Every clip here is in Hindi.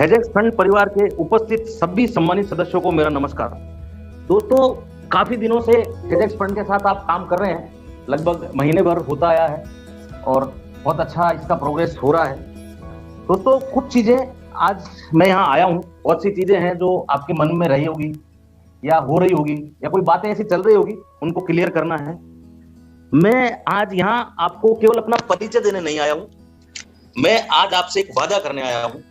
हेजेक्स फंड परिवार के उपस्थित सभी सम्मानित सदस्यों को मेरा नमस्कार। दोस्तों, काफी दिनों से हेजेक्स फंड के साथ आप काम कर रहे हैं, लगभग महीने भर होता आया है और बहुत अच्छा इसका प्रोग्रेस हो रहा है। दोस्तों, कुछ चीजें आज मैं यहाँ आया हूँ, बहुत सी चीजें हैं जो आपके मन में रही होगी या हो रही होगी या कोई बातें ऐसी चल रही होगी, उनको क्लियर करना है। मैं आज यहाँ आपको केवल अपना परिचय देने नहीं आया हूँ, मैं आज आपसे एक वादा करने आया हूँ,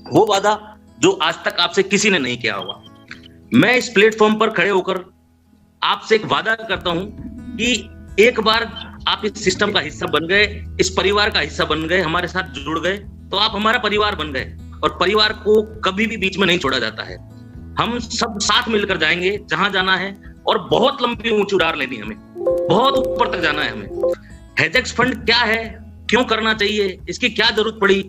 वो वादा जो आज तक आपसे किसी ने नहीं किया होगा। मैं इस प्लेटफॉर्म पर खड़े होकर आपसे एक वादा करता हूं कि एक बार आप इस सिस्टम का हिस्सा बन गए, इस परिवार का हिस्सा बन गए, हमारे साथ जुड़ गए, तो आप हमारा परिवार बन गए और परिवार को कभी भी बीच में नहीं छोड़ा जाता है। हम सब साथ मिलकर जाएंगे जहां जाना है और बहुत लंबी ऊंची उड़ान लेनी है, हमें बहुत ऊपर तक जाना है। हमें हेजेक्स फंड क्या है, क्यों करना चाहिए, इसकी क्या जरूरत पड़ी।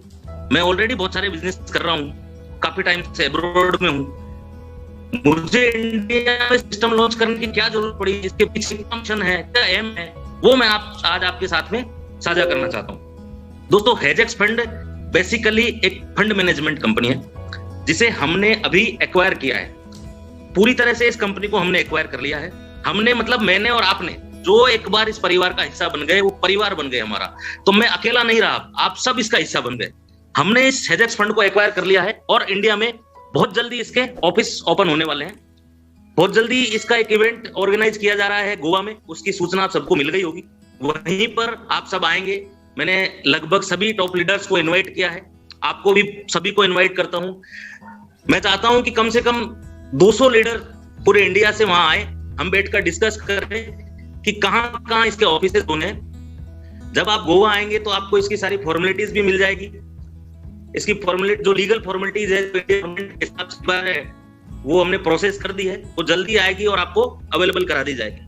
मैं ऑलरेडी बहुत सारे बिजनेस कर रहा हूँ, काफी टाइम से अब्रॉड में हूँ। मुझे इंडिया में सिस्टम लॉन्च करने की क्या जरूरत पड़ी, इसके पीछे क्या मिशन है, क्या एम है, वो मैं आज आपके साथ में साझा करना चाहता हूँ। दोस्तों, हेजेक्स फंड बेसिकली एक फंड मैनेजमेंट कंपनी है जिसे हमने अभी एक्वायर किया है। पूरी तरह से इस कंपनी को हमने एक्वायर कर लिया है। हमने मतलब मैंने और आपने जो एक बार इस परिवार का हिस्सा बन गए, वो परिवार बन गए हमारा। तो मैं अकेला नहीं रहा, आप सब इसका हिस्सा बन गए। हमने इस हेजेक्स फंड को एक्वायर कर लिया है और इंडिया में बहुत जल्दी इसके ऑफिस ओपन होने वाले हैं। बहुत जल्दी इसका एक इवेंट ऑर्गेनाइज किया जा रहा है गोवा में, उसकी सूचना आप सबको मिल गई होगी। वहीं पर आप सब आएंगे। मैंने लगभग सभी टॉप लीडर्स को इनवाइट किया है, आपको भी सभी को इनवाइट करता हूं। मैं चाहता हूं कि कम से कम 200 लीडर पूरे इंडिया से वहां आए, हम बैठकर डिस्कस करें कि कहां इसके ऑफिस होने हैं। जब आप गोवा आएंगे तो आपको इसकी सारी फॉर्मेलिटीज भी मिल जाएगी। इसकी फॉर्मेलिटी जो लीगल फॉर्मेलिटीज है के हिसाब से वो हमने प्रोसेस कर दी है, वो जल्दी आएगी और आपको अवेलेबल करा दी जाएगी।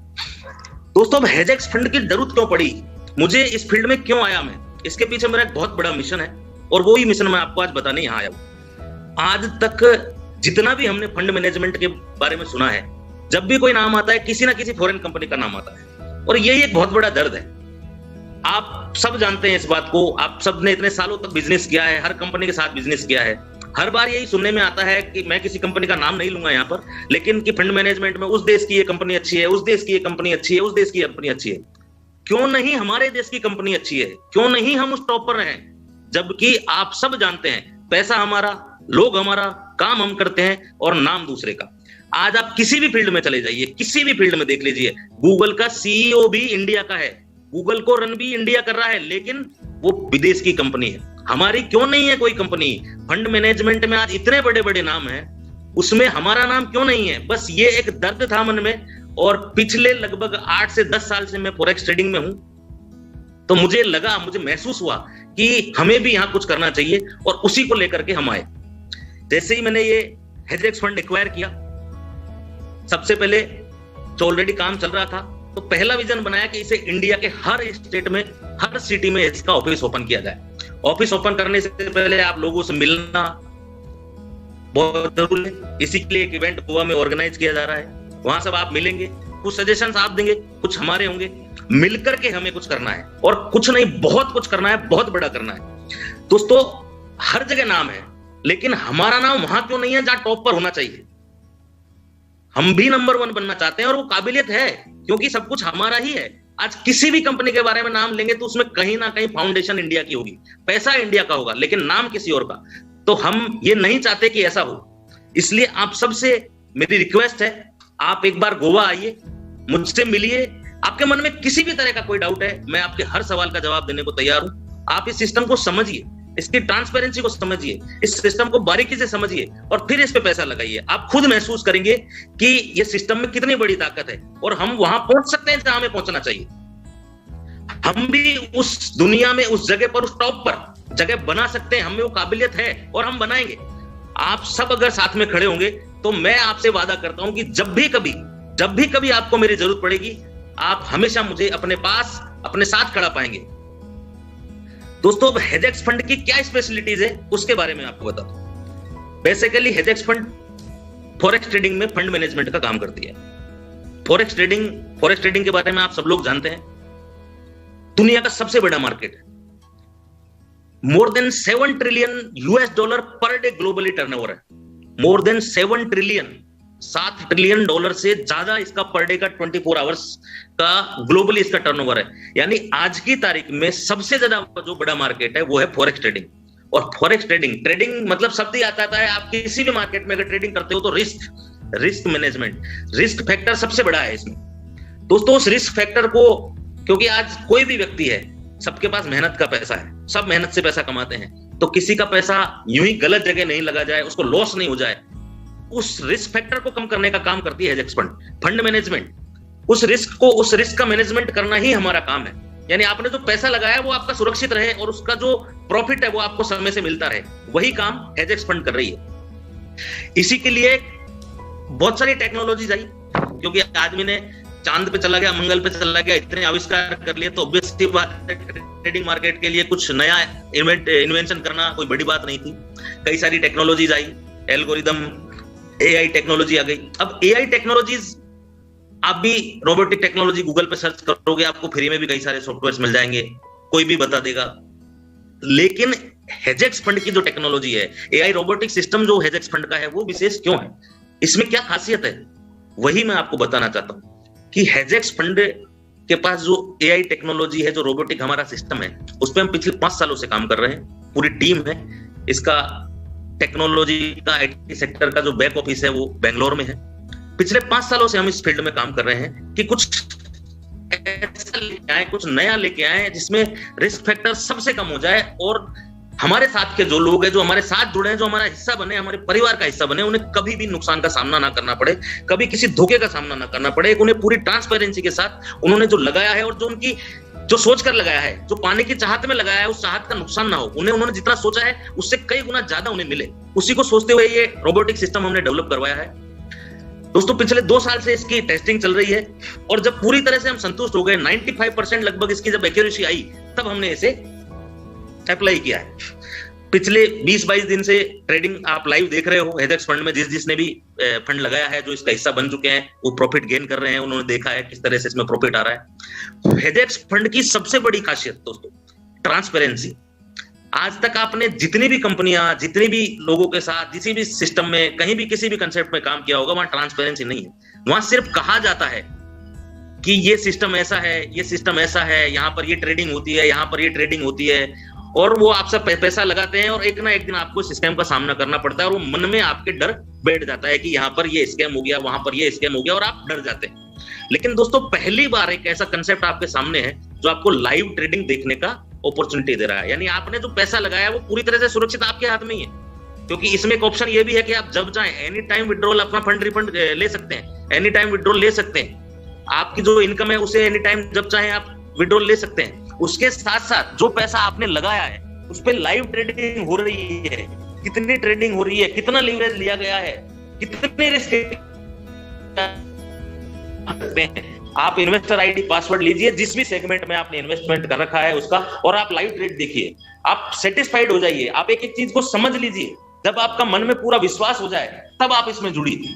दोस्तों, अब हेजेक्स फंड की जरूरत क्यों पड़ी, मुझे इस फील्ड में क्यों आया, मैं इसके पीछे मेरा एक बहुत बड़ा मिशन है और वो ही मिशन मैं आपको आज बताने यहाँ आया हूँ। आज तक जितना भी हमने फंड मैनेजमेंट के बारे में सुना है, जब भी कोई नाम आता है किसी ना किसी फॉरेन कंपनी का नाम आता है और यही एक बहुत बड़ा दर्द है। आप सब जानते हैं इस बात को, आप सब ने इतने सालों तक बिजनेस किया है, हर कंपनी के साथ बिजनेस किया है। हर बार यही सुनने में आता है कि मैं किसी कंपनी का नाम नहीं लूंगा यहाँ पर, लेकिन कि फंड मैनेजमेंट में उस देश की ये कंपनी अच्छी है, उस देश की ये कंपनी अच्छी है, उस देश की कंपनी अच्छी है। क्यों नहीं हमारे देश की कंपनी अच्छी है, क्यों नहीं हम उस टॉप पर रहें, जबकि आप सब जानते हैं पैसा हमारा, लोग हमारा, काम हम करते हैं और नाम दूसरे का। आज आप किसी भी फील्ड में चले जाइए, किसी भी फील्ड में देख लीजिए, गूगल का सीईओ भी इंडिया का है, गूगल को रन भी इंडिया कर रहा है, लेकिन वो विदेश की कंपनी है। हमारी क्यों नहीं है कोई कंपनी। फंड मैनेजमेंट में आज इतने बड़े बड़े नाम हैं, उसमें हमारा नाम क्यों नहीं है। बस ये एक दर्द था मन में और पिछले लगभग 8 से 10 साल से मैं फॉरेक्स ट्रेडिंग में हूं, तो मुझे महसूस हुआ कि हमें भी यहां कुछ करना चाहिए और उसी को लेकर के हम आए। जैसे ही मैंने ये हेजेक्स फंड एक्वायर किया, सबसे पहले जो ऑलरेडी काम चल रहा था, तो पहला विजन बनाया कि इसे इंडिया के हर स्टेट में, हर सिटी में इसका ऑफिस ओपन किया जाए। ऑफिस ओपन करने से पहले आप लोगों से मिलना बहुत जरूरी है। इसी के लिए एक इवेंट गोवा में ऑर्गेनाइज किया जा रहा है, वहां सब आप मिलेंगे, कुछ सजेशंस आप देंगे, कुछ हमारे होंगे, मिलकर के हमें कुछ करना है और कुछ नहीं बहुत कुछ करना है, बहुत बड़ा करना है। दोस्तों, हर जगह नाम है, लेकिन हमारा नाम वहां क्यों नहीं है जहां टॉप पर होना चाहिए। हम भी नंबर 1 बनना चाहते हैं और वो काबिलियत है, क्योंकि सब कुछ हमारा ही है। आज किसी भी कंपनी के बारे में नाम लेंगे तो उसमें कहीं ना कहीं फाउंडेशन इंडिया की होगी, पैसा इंडिया का होगा, लेकिन नाम किसी और का। तो हम ये नहीं चाहते कि ऐसा हो। इसलिए आप सबसे मेरी रिक्वेस्ट है, आप एक बार गोवा आइए, मुझसे मिलिए। आपके मन में किसी भी तरह का कोई डाउट है, मैं आपके हर सवाल का जवाब देने को तैयार हूं। आप इस सिस्टम को समझिए, इसकी ट्रांसपेरेंसी को समझिए, इस सिस्टम को बारीकी से समझिए और फिर इस पे पैसा लगाइए। आप खुद महसूस करेंगे कि ये सिस्टम में कितनी बड़ी ताकत है और हम वहां पहुंच सकते हैं जहां हमें पहुंचना चाहिए। हम भी उस दुनिया में, उस जगह पर, उस टॉप पर जगह बना सकते हैं, हमें वो काबिलियत है और हम बनाएंगे। आप सब अगर साथ में खड़े होंगे तो मैं आपसे वादा करता हूं कि जब भी कभी आपको मेरी जरूरत पड़ेगी, आप हमेशा मुझे अपने पास, अपने साथ खड़ा पाएंगे। दोस्तों, अब हेजेक्स फंड की क्या स्पेशलिटीज है उसके बारे में आपको बता दूं। बेसिकली हेजेक्स फंड फॉरेक्स ट्रेडिंग में फंड मैनेजमेंट का काम करती है। फॉरेक्स ट्रेडिंग के बारे में आप सब लोग जानते हैं, दुनिया का सबसे बड़ा मार्केट है। More than 7 trillion US dollar per day globally turnover है। More than 7 trillion, 7 trillion dollar से ज्यादा इसका पर डे का 24 आवर्स का ग्लोबली इसका टर्नओवर है। यानी आज की तारीख में सबसे ज्यादा जो बड़ा मार्केट है वो है फॉरेक्स ट्रेडिंग। और फॉरेक्स ट्रेडिंग मतलब शब्द ही आता है, आप किसी भी मार्केट में अगर ट्रेडिंग करते हो तो रिस्क मैनेजमेंट, रिस्क फैक्टर सबसे बड़ा है इसमें। दोस्तों उस रिस्क फैक्टर को, क्योंकि आज कोई भी व्यक्ति है, सबके पास मेहनत का पैसा है, सब मेहनत से पैसा कमाते हैं, तो किसी का पैसा यूं ही गलत जगह नहीं लगा जाए, उसको लॉस नहीं हो जाए, उस रिस्क फैक्टर को कम करने का काम करती है हेज फंड मैनेजमेंट। उस रिस्क का मैनेजमेंट करना ही हमारा काम है। यानी आपने जो पैसा लगाया वो आपका सुरक्षित रहे और उसका जो प्रॉफिट है वो आपको समय से मिलता रहे, वही काम हेज फंड कर रही है। इसी के लिए बहुत सारी टेक्नोलॉजीज आई, क्योंकि आदमी ने चांद पे चला गया, मंगल पे चला गया, इतने आविष्कार कर लिए, तो ऑब्वियसली बात है ट्रेडिंग मार्केट के लिए कुछ नया इन्वेंशन करना कोई बड़ी बात नहीं थी। कई सारी टेक्नोलॉजीज आई, एल्गोरिदम, एआई टेक्नोलॉजी आ गई। अब एआई टेक्नोलॉजीज, आप भी रोबोटिक टेक्नोलॉजी गूगल पे सर्च करोगे, आपको फ्री में भी कई सारे सॉफ्टवेयर मिल जाएंगे, कोई भी बता देगा। लेकिन हेजेक्स फंड की जो टेक्नोलॉजी है, एआई रोबोटिक सिस्टम जो हेजेक्स फंड का है, वो विशेष क्यों है, इसमें क्या खासियत है, वही मैं आपको बताना चाहता हूं कि हेजेक्स फंड के पास जो एआई टेक्नोलॉजी है, जो रोबोटिक हमारा सिस्टम है, उस पर हम पिछले 5 सालों से काम कर रहे हैं। पूरी टीम है, इसका टेक्नोलॉजी का आईटी सेक्टर का जो बैक ऑफिस है वो बेंगलोर में है। पिछले 5 सालों से हम इस फील्ड में काम कर रहे हैं कि कुछ ऐसा लेके आए, कुछ नया लेके आए जिसमें रिस्क फैक्टर सबसे कम हो जाए और हमारे साथ के जो लोग हैं, जो हमारे साथ जुड़े हैं, जो हमारा हिस्सा बने, हमारे परिवार का हिस्सा बने, उन्हें कभी भी नुकसान का सामना ना करना पड़े, कभी किसी धोखे का सामना ना करना पड़े। उन्हें पूरी ट्रांसपेरेंसी के साथ उन्होंने जो लगाया है और जो उनकी जो सोच कर लगाया है, जो पाने की चाहत में लगाया है, उस चाहत का नुकसान ना हो, उन्होंने जितना सोचा है उससे कई गुना ज्यादा उन्हें मिले, उसी को सोचते हुए ये रोबोटिक सिस्टम हमने डेवलप करवाया है। दोस्तों पिछले 2 साल से इसकी टेस्टिंग चल रही है और जब पूरी तरह से हम संतुष्ट हो गए, 95% लगभग इसकी जब एक्यूरेसी आई, तब हमने इसे अप्लाई किया है। पिछले 20-22 दिन से ट्रेडिंग आप लाइव देख रहे हो हेजेक्स फंड में। जिसने भी फंड लगाया है, जो इसका हिस्सा बन चुके हैं, वो प्रॉफिट गेन कर रहे हैं, उन्होंने देखा है किस तरह से इसमें प्रॉफिट आ रहा है। हेजेक्स फंड की सबसे बड़ी खासियत दोस्तों ट्रांसपेरेंसी। आज तक आपने जितनी भी कंपनियां, जितने भी लोगों के साथ, किसी भी सिस्टम में, कहीं भी किसी भी कंसेप्ट में काम किया होगा, वहां ट्रांसपेरेंसी नहीं है। वहां सिर्फ कहा जाता है कि ये सिस्टम ऐसा है, ये सिस्टम ऐसा है, यहाँ पर ये ट्रेडिंग होती है, यहाँ पर ये ट्रेडिंग होती है, और वो आपसे पैसा लगाते हैं और एक ना एक दिन आपको स्कैम का सामना करना पड़ता है और वो मन में आपके डर बैठ जाता है कि यहाँ पर ये स्कैम हो गया, वहां पर ये स्कैम हो गया, और आप डर जाते हैं। लेकिन दोस्तों पहली बार एक ऐसा कंसेप्ट आपके सामने है जो आपको लाइव ट्रेडिंग देखने का अपॉर्चुनिटी दे रहा है। यानी आपने जो पैसा लगाया वो पूरी तरह से सुरक्षित आपके हाथ में ही है, क्योंकि इसमें एक ऑप्शन ये भी है कि आप जब चाहें एनी टाइम विड्रॉल, अपना फंड रिफंड ले सकते हैं, एनी टाइम विड्रॉल ले सकते हैं। आपकी जो इनकम है उसे एनी टाइम जब चाहें आप विड्रॉल ले सकते हैं। उसके साथ साथ जो पैसा आपने लगाया है उस पर लाइव ट्रेडिंग हो रही है, कितनी ट्रेडिंग हो रही है, कितना लीवरेज लिया गया है, कितने रिस्क आप इन्वेस्टर आईडी पासवर्ड लीजिए, जिस भी सेगमेंट में आपने इन्वेस्टमेंट कर रखा है उसका, और आप लाइव ट्रेड देखिए, आप सेटिस्फाइड हो जाइए, आप एक एक चीज को समझ लीजिए। जब आपका मन में पूरा विश्वास हो जाए तब आप इसमें जुड़िए।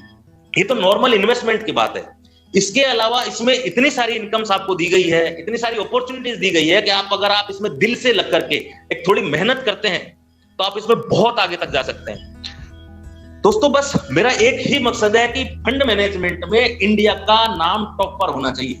ये तो नॉर्मल इन्वेस्टमेंट की बात है। इसके अलावा इसमें इतनी सारी इनकम्स आपको दी गई है, इतनी सारी अपॉर्चुनिटीज दी गई है कि आप अगर आप इसमें दिल से लग करके एक थोड़ी मेहनत करते हैं तो आप इसमें बहुत आगे तक जा सकते हैं। दोस्तों बस मेरा एक ही मकसद है कि फंड मैनेजमेंट में इंडिया का नाम टॉप पर होना चाहिए।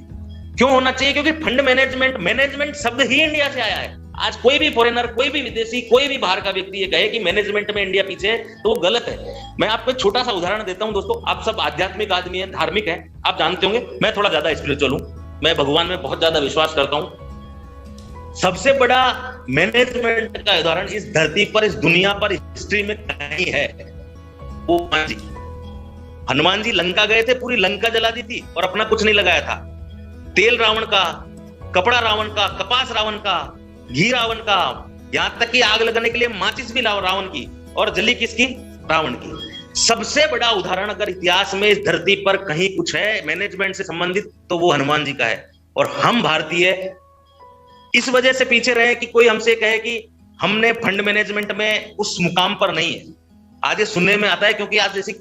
क्यों होना चाहिए? क्योंकि फंड मैनेजमेंट शब्द ही इंडिया से आया है। आज कोई भी फॉरेनर, कोई भी विदेशी, कोई भी बाहर का व्यक्ति ये कहे कि मैनेजमेंट में इंडिया पीछे है तो वो गलत है। मैं आपको एक छोटा सा उदाहरण देता हूं दोस्तों। आप सब आध्यात्मिक आदमी है, धार्मिक है, आप जानते होंगे। मैं थोड़ा ज्यादा स्पिरिचुअल हूं, मैं भगवान में बहुत ज्यादा विश्वास करता हूं। सबसे बड़ा मैनेजमेंट का उदाहरण इस धरती पर, इस दुनिया पर, हिस्ट्री में कहीं है, वो हनुमान जी लंका गए थे, पूरी लंका जला दी थी और अपना कुछ नहीं लगाया था। तेल रावण का, कपड़ा रावण का, कपास रावण का, घी रावण का, यहां तक कि आग लगाने के लिए माचिस भी रावण की, और जली किसकी? रावण की। सबसे बड़ा उदाहरण अगर इतिहास में इस धरती पर कहीं कुछ है मैनेजमेंट से संबंधित तो वो हनुमान जी का है। और हम भारतीय इस वजह से पीछे रहे कि कोई हमसे कहे कि हमने फंड मैनेजमेंट में उस मुकाम पर नहीं है। आज ये सुनने में आता है क्योंकि आज जैसी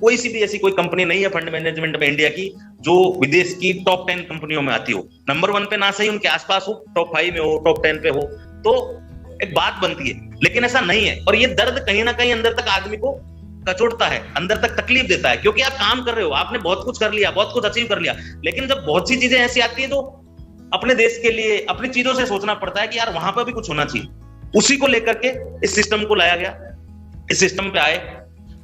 कोई कंपनी नहीं है फंड मैनेजमेंट में इंडिया की जो विदेश की टॉप 10 कंपनियों में आती हो। नंबर 1 पे ना सही उनके आसपास हो, टॉप 5 में हो, टॉप 10 पे हो। तो एक बात बनती है लेकिन ऐसा नहीं है। और ये दर्द कहीं ना कहीं अंदर तक आदमी को कचोटता है, अंदर तक तकलीफ देता है, क्योंकि आप काम कर रहे हो, आपने बहुत कुछ कर लिया, बहुत कुछ अचीव कर लिया, लेकिन जब बहुत सी चीजें ऐसी आती है तो अपने देश के लिए, अपनी चीजों से सोचना पड़ता है कि यार वहां पर भी कुछ होना चाहिए। उसी को लेकर के इस सिस्टम को लाया गया, इस सिस्टम पे आए,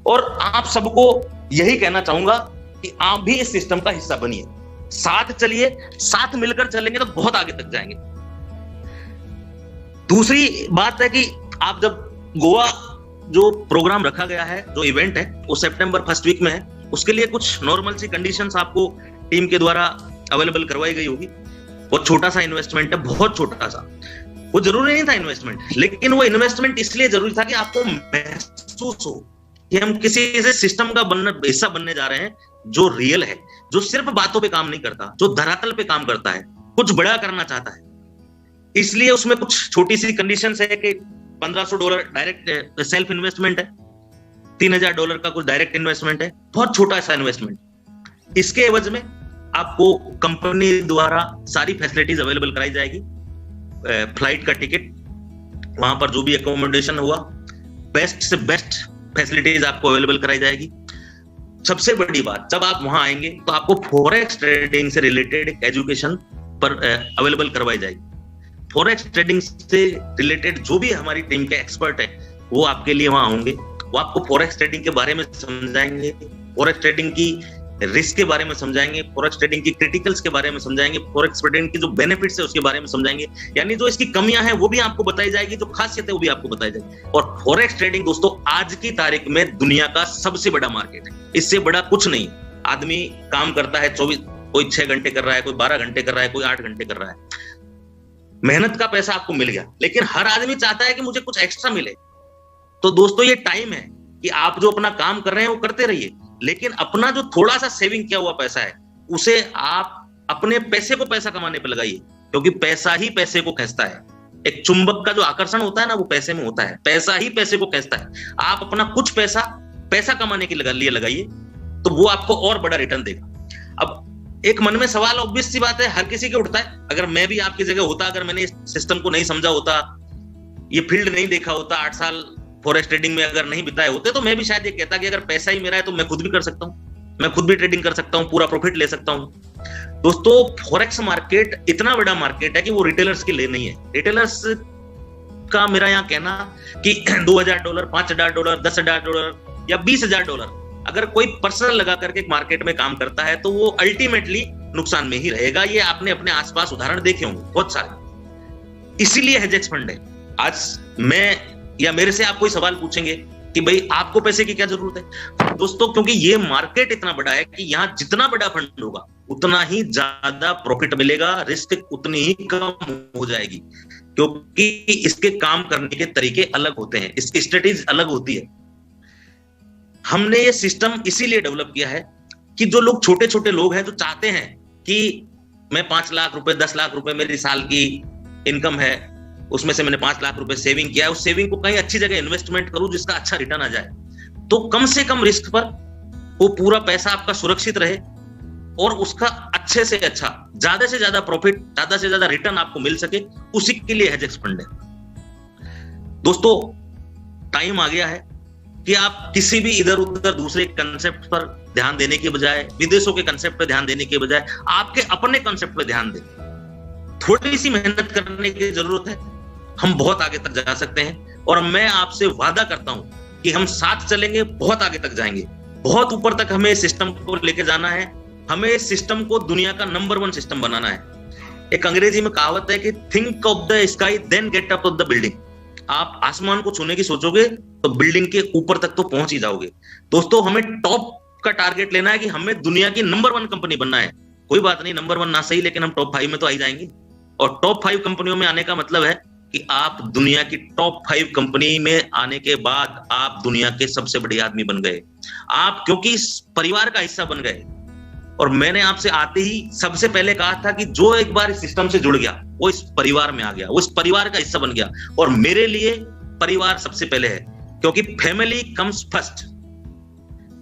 और आप सबको यही कहना चाहूंगा कि आप भी इस सिस्टम का हिस्सा बनिए, साथ चलिए, साथ मिलकर चलेंगे तो बहुत आगे तक जाएंगे। दूसरी बात है कि आप जब गोवा जो प्रोग्राम रखा गया है, जो इवेंट है, वो सितंबर फर्स्ट वीक में है, उसके लिए कुछ नॉर्मल सी कंडीशंस आपको टीम के द्वारा अवेलेबल करवाई गई होगी। बहुत छोटा सा इन्वेस्टमेंट है, बहुत छोटा सा, वो जरूरी नहीं था इन्वेस्टमेंट, लेकिन वो इन्वेस्टमेंट इसलिए जरूरी था कि आपको महसूस हो कि हम किसी ऐसे सिस्टम का हिस्सा बनने जा रहे हैं जो रियल है, जो सिर्फ बातों पे काम नहीं करता, जो धरातल पे काम करता है, कुछ बड़ा करना चाहता है। इसलिए उसमें कुछ छोटी सी कंडीशंस है कि $1500 डायरेक्ट सेल्फ इन्वेस्टमेंट है, $3000 का कुछ डायरेक्ट इन्वेस्टमेंट है, बहुत छोटा सा इन्वेस्टमेंट। इसके एवज में आपको कंपनी द्वारा सारी फैसिलिटीज अवेलेबल कराई जाएगी, फ्लाइट का टिकट, वहां पर जो भी एकोमोडेशन हुआ, बेस्ट से बेस्ट फैसिलिटीज आपको अवेलेबल कराई जाएगी। सबसे बड़ी बात, जब आप वहां आएंगे तो आपको फॉरेक्स ट्रेडिंग से रिलेटेड एजुकेशन पर अवेलेबल करवाई जाएगी। फॉरेक्स ट्रेडिंग से रिलेटेड जो भी हमारी टीम के एक्सपर्ट है वो आपके लिए वहां होंगे, वो आपको फॉरेक्स ट्रेडिंग के बारे में समझाएंगे, फॉरेक्स ट्रेडिंग की रिस्क के बारे में समझाएंगे, फॉरेक्स ट्रेडिंग की क्रिटिकल्स के बारे में समझाएंगे, फॉरेक्स ट्रेडिंग की जो बेनिफिट्स है उसके बारे में समझाएंगे, यानी जो इसकी कमियां हैं वो भी आपको बताई जाएगी, जो खासियत है वो भी आपको बताई जाएगी। और फॉरेक्स ट्रेडिंग दोस्तों आज की तारीख में दुनिया का सबसे बड़ा मार्केट है, इससे बड़ा कुछ नहीं। आदमी काम करता है 24, कोई 6 घंटे कर रहा है, कोई 12 घंटे कर रहा है, कोई 8 घंटे कर रहा है, मेहनत का पैसा आपको मिल गया, लेकिन हर आदमी चाहता है कि मुझे कुछ एक्स्ट्रा मिले। तो दोस्तों ये टाइम है कि आप जो अपना काम कर रहे हैं वो करते रहिए, लेकिन अपना जो थोड़ा सा सेविंग किया हुआ पैसा है उसे आप अपने पैसे को पैसा कमाने पे लगाइए, क्योंकि पैसा ही पैसे को खींचता है। एक चुंबक का जो आकर्षण होता है ना, वो पैसे में होता है, पैसा ही पैसे को खींचता है। आप अपना कुछ पैसा पैसा कमाने के लिए लगाइए तो वो आपको और बड़ा रिटर्न देगा। अब एक मन में सवाल, ऑब्वियस सी बात है, हर किसी के उठता है, अगर मैं भी आपकी जगह होता, अगर मैंने इस सिस्टम को नहीं समझा होता, ये फील्ड नहीं देखा होता, 8 साल फॉरेक्स ट्रेडिंग में अगर नहीं बिताए होते, तो मैं भी शायद ये कहता कि अगर पैसा ही मेरा है तो मैं खुद भी कर सकता हूँ, मैं खुद भी ट्रेडिंग कर सकता हूँ, पूरा प्रॉफिट ले सकता हूँ। दोस्तों फॉरेक्स मार्केट इतना बड़ा मार्केट है कि वो रिटेलर्स के लिए नहीं है। रिटेलर्स का मेरा यहाँ कहना कि $2000, $5000, $10,000 या $20,000 अगर कोई पर्सनल लगा करके एक मार्केट में काम करता है तो वो अल्टीमेटली नुकसान में ही रहेगा। ये आपने अपने आसपास उदाहरण देखे होंगे बहुत सारे। इसीलिए हेजेक्स फंड है। आज मैं या मेरे से आप कोई सवाल पूछेंगे कि भाई आपको पैसे की क्या जरूरत है, दोस्तों क्योंकि ये मार्केट इतना बड़ा है कि यहाँ जितना बड़ा फंड होगा उतना ही ज्यादा प्रॉफिट मिलेगा, रिस्क उतनी ही कम हो जाएगी, क्योंकि इसके काम करने के तरीके अलग होते हैं, इसकी स्ट्रेटेजी अलग होती है। हमने ये सिस्टम इसीलिए डेवलप किया है कि जो लोग छोटे छोटे लोग हैं जो चाहते हैं कि मैं 5 लाख रुपए 10 लाख रुपए मेरी साल की इनकम है, उसमें से मैंने 5 लाख रुपए सेविंग किया है, उस सेविंग को कहीं अच्छी जगह इन्वेस्टमेंट करूं जिसका अच्छा रिटर्न आ जाए, तो कम से कम रिस्क पर वो पूरा पैसा आपका सुरक्षित रहे और उसका अच्छे से अच्छा, ज्यादा से ज्यादा प्रॉफिट, ज्यादा से ज्यादा रिटर्न आपको मिल सके, उसी के लिए हेजेक्स फंड है। दोस्तों टाइम आ गया है कि आप किसी भी इधर उधर दूसरे कंसेप्ट पर ध्यान देने के बजाय, विदेशों के कंसेप्ट पर ध्यान देने के बजाय आपके अपने कंसेप्ट पर ध्यान दें। थोड़ी सी मेहनत करने की जरूरत है, हम बहुत आगे तक जा सकते हैं और मैं आपसे वादा करता हूं कि हम साथ चलेंगे, बहुत आगे तक जाएंगे, बहुत ऊपर तक हमें इस सिस्टम को लेके जाना है। हमें इस सिस्टम को दुनिया का नंबर 1 सिस्टम बनाना है। एक अंग्रेजी में कहावत है कि think of the sky then get up of the building. आप आसमान को छूने की सोचोगे तो बिल्डिंग के ऊपर तक तो पहुंच ही जाओगे। दोस्तों हमें टॉप का टारगेट लेना है कि हमें दुनिया की नंबर 1 कंपनी बनना है। कोई बात नहीं, नंबर 1 ना सही, लेकिन हम टॉप 5 में तो आ ही जाएंगे। और टॉप 5 कंपनियों में आने का मतलब है कि आप दुनिया की टॉप 5 कंपनी में आने के बाद आप दुनिया के सबसे बड़े आदमी बन गए। आप क्योंकि इस परिवार का हिस्सा बन गए। और मैंने आपसे आते ही सबसे पहले कहा था कि जो एक बार इस सिस्टम से जुड़ गया वो इस परिवार में आ गया, वो इस परिवार का हिस्सा बन गया। और मेरे लिए परिवार सबसे पहले है, क्योंकि फैमिली कम्स फर्स्ट।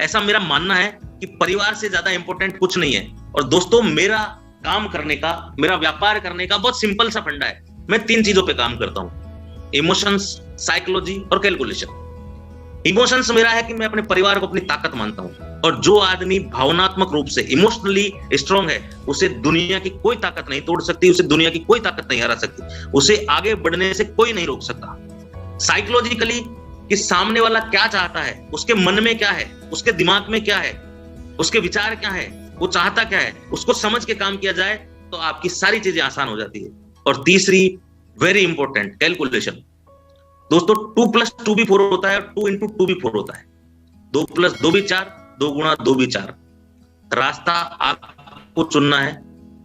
ऐसा मेरा मानना है कि परिवार से ज्यादा इंपॉर्टेंट कुछ नहीं है। और दोस्तों मेरा काम करने का, मेरा व्यापार करने का बहुत सिंपल सा फंडा है। मैं 3 चीजों पे काम करता हूं। इमोशंस, साइकोलॉजी और कैलकुलेशन। इमोशंस मेरा है कि मैं अपने परिवार को अपनी ताकत मानता हूं, और जो आदमी भावनात्मक रूप से इमोशनली स्ट्रांग है उसे दुनिया की कोई ताकत नहीं तोड़ सकती, उसे दुनिया की कोई ताकत नहीं हरा सकती, उसे आगे बढ़ने से कोई नहीं रोक सकता। साइकोलॉजिकली कि सामने वाला क्या चाहता है, उसके मन में क्या है, उसके दिमाग में क्या है, उसके विचार क्या है, वो चाहता क्या है, उसको समझ के काम किया जाए तो आपकी सारी चीजें आसान हो जाती है। और तीसरी वेरी इंपॉर्टेंट, कैलकुलेशन। दोस्तों 2 + 2 भी 4 होता है, 2 × 2 भी 4 होता है, 2 + 2 भी 4, 2 × 2 भी 4। रास्ता आपको चुनना है,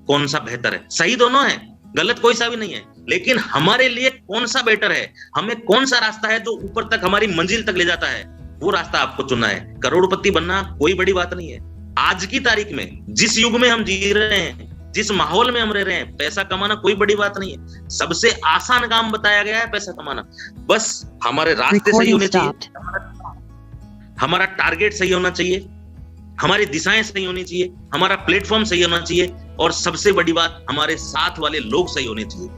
कौन सा बेहतर है। सही दोनों है, गलत कोई सा भी नहीं है, लेकिन हमारे लिए कौन सा बेटर है, हमें कौन सा रास्ता है जो ऊपर तक हमारी मंजिल तक ले जाता है, वो रास्ता आपको चुनना है। करोड़पति बनना कोई बड़ी बात नहीं है। आज की तारीख में जिस युग में हम जी रहे हैं, जिस माहौल में हम रह रहे हैं, पैसा कमाना कोई बड़ी बात नहीं है। सबसे आसान काम बताया गया है पैसा कमाना। बस हमारे रास्ते सही होने चाहिए, हमारा टारगेट सही होना चाहिए, हमारी दिशाएं सही होनी चाहिए, हमारा प्लेटफॉर्म सही होना चाहिए, और सबसे बड़ी बात हमारे साथ वाले लोग सही होने चाहिए।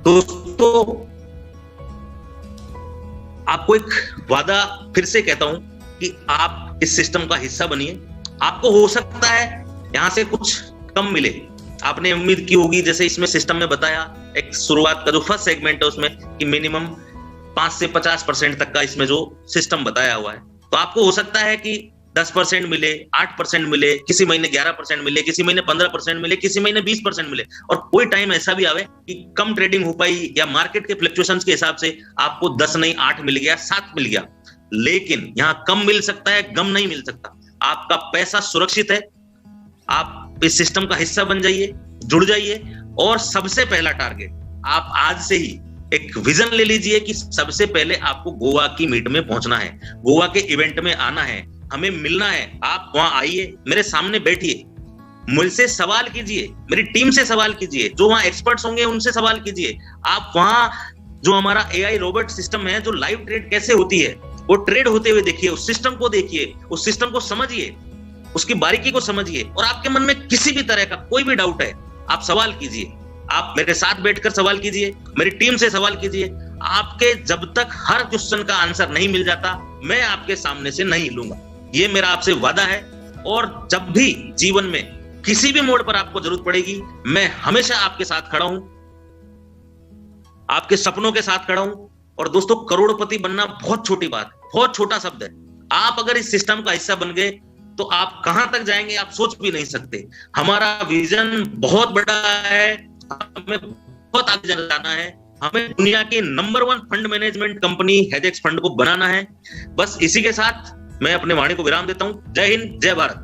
दोस्तों आपको एक वादा फिर से कहता हूं कि आप इस सिस्टम का हिस्सा बनिए। आपको हो सकता है यहां से कुछ कम मिले, आपने उम्मीद की होगी, जैसे इसमें सिस्टम में बताया एक शुरुआत का जो फर्स्ट सेगमेंट है उसमें कि मिनिमम 5 से 50% तक का इसमें जो सिस्टम बताया हुआ है, तो आपको हो सकता है कि 10% मिले, 8% मिले, किसी महीने 11% मिले, किसी महीने 15% मिले, किसी महीने 20% मिले, और कोई टाइम ऐसा भी आवे कि कम ट्रेडिंग हो पाई या मार्केट के फ्लक्चुएशंस के हिसाब से आपको 10 नहीं 8 मिल गया, 7 मिल गया। लेकिन यहां कम मिल सकता है, गम नहीं मिल सकता। आपका पैसा सुरक्षित है। आप इस सिस्टम का हिस्सा बन जाइए, जुड़ जाइए, और सबसे पहला टारगेट आप आज से ही एक विजन ले लीजिए कि सबसे पहले आपको गोवा की मीट में पहुंचना है, गोवा के इवेंट में आना है, हमें मिलना है। आप वहां आइए, मेरे सामने बैठिए, मुझसे सवाल कीजिए, मेरी टीम से सवाल कीजिए, जो वहां एक्सपर्ट्स होंगे उनसे सवाल कीजिए। आप वहां जो हमारा AI रोबोट सिस्टम है, जो लाइव ट्रेड कैसे होती है, वो ट्रेड होते हुए देखिए, उस सिस्टम को देखिए, उस सिस्टम को समझिए, उसकी बारीकी को समझिए, और आपके मन में किसी भी तरह का कोई भी डाउट है आप सवाल कीजिए। आप मेरे साथ बैठकर सवाल कीजिए, मेरी टीम से सवाल कीजिए। आपके जब तक हर क्वेश्चन का आंसर नहीं मिल जाता, मैं आपके सामने से नहीं लूंगा, ये मेरा आपसे वादा है। और जब भी जीवन में किसी भी मोड़ पर आपको जरूरत पड़ेगी, मैं हमेशा आपके साथ खड़ा हूं, आपके सपनों के साथ खड़ा हूं। और दोस्तों करोड़पति बनना बहुत छोटी बात, बहुत छोटा शब्द है। आप अगर इस सिस्टम का हिस्सा बन गए तो आप कहां तक जाएंगे आप सोच भी नहीं सकते। हमारा विजन बहुत बड़ा है, हमें बहुत आगे जाना है, हमें दुनिया के नंबर 1 फंड मैनेजमेंट कंपनी हेजेक्स फंड को बनाना है। बस इसी के साथ मैं अपने वाणी को विराम देता हूं। जय हिंद, जय भारत।